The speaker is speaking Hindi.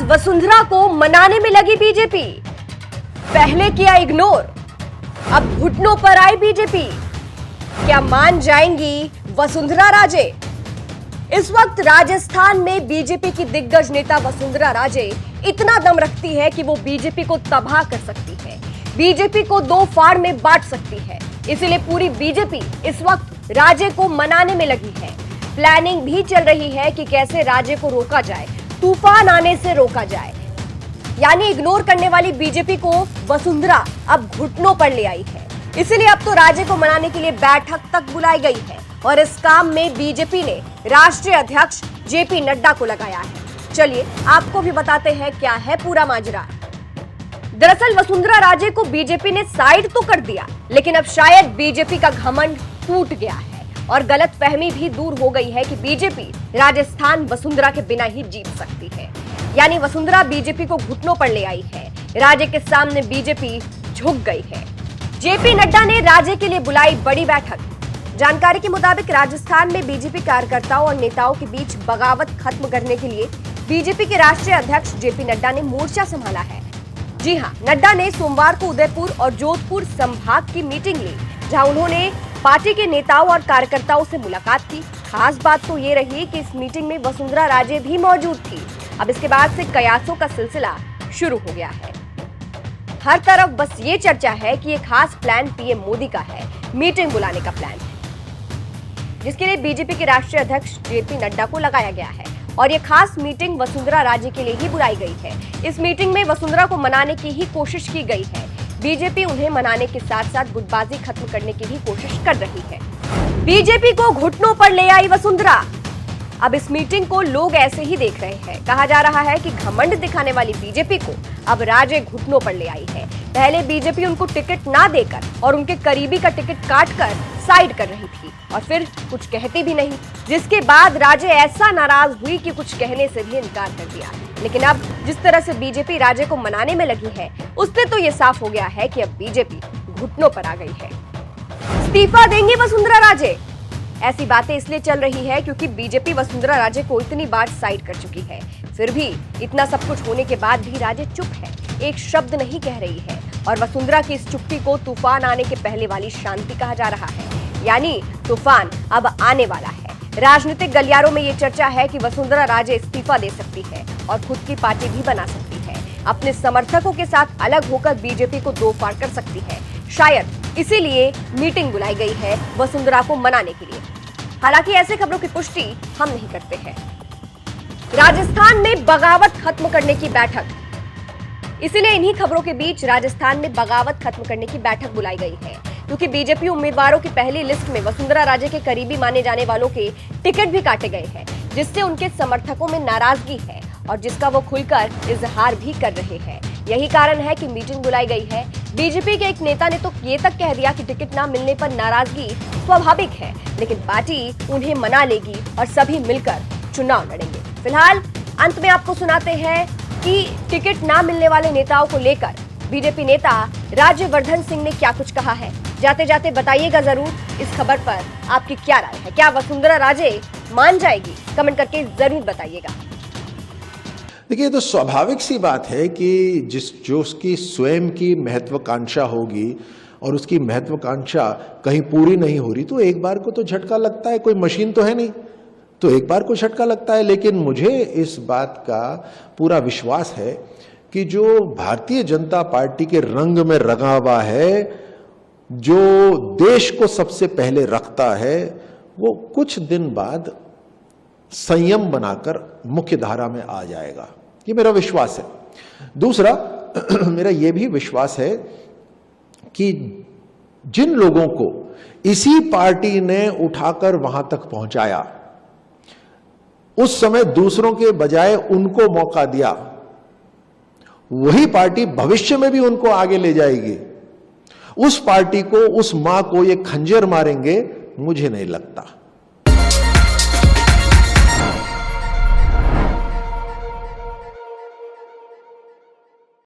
वसुंधरा को मनाने में लगी बीजेपी। पहले किया इग्नोर, अब घुटनों पर आई बीजेपी। क्या मान जाएंगी वसुंधरा राजे? इस वक्त राजस्थान में बीजेपी की दिग्गज नेता वसुंधरा राजे इतना दम रखती है कि वो बीजेपी को तबाह कर सकती है, बीजेपी को दो फाड़ में बांट सकती है। इसीलिए पूरी बीजेपी इस वक्त राजे को मनाने में लगी है। प्लानिंग भी चल रही है कि कैसे राजे को रोका जाए, तूफान आने से रोका जाए। यानी इग्नोर करने वाली बीजेपी को वसुंधरा अब घुटनों पर ले आई है। इसीलिए अब तो राजे को मनाने के लिए बैठक तक बुलाई गई है और इस काम में बीजेपी ने राष्ट्रीय अध्यक्ष जेपी नड्डा को लगाया है। चलिए आपको भी बताते हैं क्या है पूरा माजरा। दरअसल वसुंधरा राजे को बीजेपी ने साइड तो कर दिया, लेकिन अब शायद बीजेपी का घमंड टूट गया है और गलतफहमी भी दूर हो गई है कि बीजेपी राजस्थान वसुंधरा के बिना ही जीत सकती है। यानी वसुंधरा बीजेपी को घुटनों पर ले आई है, राजे के सामने बीजेपी झुक गई है। जेपी नड्डा ने राजे के लिए बुलाई बड़ी बैठक। जानकारी के मुताबिक राजस्थान में बीजेपी कार्यकर्ताओं और नेताओं के बीच बगावत खत्म करने के लिए बीजेपी के राष्ट्रीय अध्यक्ष जेपी नड्डा ने मोर्चा संभाला है। जी हां, नड्डा ने सोमवार को उदयपुर और जोधपुर संभाग की मीटिंग ली, जहां उन्होंने पार्टी के नेताओं और कार्यकर्ताओं से मुलाकात की। खास बात तो ये रही कि इस मीटिंग में वसुंधरा राजे भी मौजूद थी। अब इसके बाद से कयासों का सिलसिला शुरू हो गया है। हर तरफ बस ये चर्चा है कि ये खास प्लान पीएम मोदी का है, मीटिंग बुलाने का प्लान है, जिसके लिए बीजेपी के राष्ट्रीय अध्यक्ष जेपी नड्डा को लगाया गया है। और ये खास मीटिंग वसुंधरा राजे के लिए ही बुलाई गई है। इस मीटिंग में वसुंधरा को मनाने की ही कोशिश की गई है। बीजेपी उन्हें मनाने के साथ साथ गुटबाजी खत्म करने की भी कोशिश कर रही है। बीजेपी को घुटनों पर ले आई वसुंधरा। अब इस मीटिंग को लोग ऐसे ही देख रहे हैं। कहा जा रहा है कि घमंड दिखाने वाली बीजेपी को अब राजे घुटनों पर ले आई है। पहले बीजेपी उनको टिकट ना देकर और उनके करीबी का टिकट काटकर साइड कर रही थी और फिर कुछ कहती भी नहीं, जिसके बाद राजे ऐसा नाराज हुई कि कुछ कहने से भी इनकार कर दिया। लेकिन अब जिस तरह से बीजेपी राजे को मनाने में लगी है, उससे तो ये साफ हो गया है कि अब बीजेपी घुटनों पर आ गई है। इस्तीफा देंगे वसुंधरा राजे? ऐसी बातें इसलिए चल रही है क्योंकि बीजेपी वसुंधरा राजे को इतनी बार साइड कर चुकी है। फिर भी इतना सब कुछ होने के बाद भी राजे चुप है, एक शब्द नहीं कह रही है। और वसुंधरा की इस चुप्पी को तूफान आने के पहले वाली शांति कहा जा रहा है। यानी तूफान अब आने वाला है। राजनीतिक गलियारों में ये चर्चा है कि वसुंधरा राजे इस्तीफा दे सकती है और खुद की पार्टी भी बना सकती है। अपने समर्थकों के साथ अलग होकर बीजेपी को दो फाड़ कर सकती है। शायद इसीलिए मीटिंग बुलाई गई है वसुंधरा को मनाने के लिए। हालांकि ऐसे खबरों की पुष्टि हम नहीं करते हैं। राजस्थान में बगावत खत्म करने की बैठक, इसीलिए इन्हीं खबरों के बीच राजस्थान में बगावत खत्म करने की बैठक बुलाई गई है, क्योंकि बीजेपी उम्मीदवारों की पहली लिस्ट में वसुंधरा राजे के करीबी माने जाने वालों के टिकट भी काटे गए हैं, जिससे उनके समर्थकों में नाराजगी है और जिसका वो खुलकर इजहार भी कर रहे हैं। यही कारण है कि मीटिंग बुलाई गई है। बीजेपी के एक नेता ने तो ये तक कह दिया कि टिकट ना मिलने पर नाराजगी स्वाभाविक है, लेकिन पार्टी उन्हें मना लेगी और सभी मिलकर चुनाव लड़ेंगे। फिलहाल अंत में आपको सुनाते हैं कि टिकट ना मिलने वाले नेताओं को लेकर बीजेपी नेता राज्यवर्धन सिंह ने क्या कुछ कहा है। जाते जाते बताइएगा जरूर इस खबर पर आपकी क्या राय है। क्या वसुंधरा राजे मान जाएगी? कमेंट करके जरूर बताइएगा। देखिए, तो स्वाभाविक सी बात है कि जो उसकी स्वयं की महत्वाकांक्षा होगी और उसकी महत्वाकांक्षा कहीं पूरी नहीं हो रही तो एक बार को तो झटका लगता है। कोई मशीन तो है नहीं, तो एक बार को झटका लगता है। लेकिन मुझे इस बात का पूरा विश्वास है कि जो भारतीय जनता पार्टी के रंग में रंगा हुआ है, जो देश को सबसे पहले रखता है, वो कुछ दिन बाद संयम बनाकर मुख्य धारा में आ जाएगा। ये मेरा विश्वास है। दूसरा मेरा यह भी विश्वास है कि जिन लोगों को इसी पार्टी ने उठाकर वहां तक पहुंचाया, उस समय दूसरों के बजाय उनको मौका दिया, वही पार्टी भविष्य में भी उनको आगे ले जाएगी। उस पार्टी को, उस मां को ये खंजर मारेंगे मुझे नहीं लगता।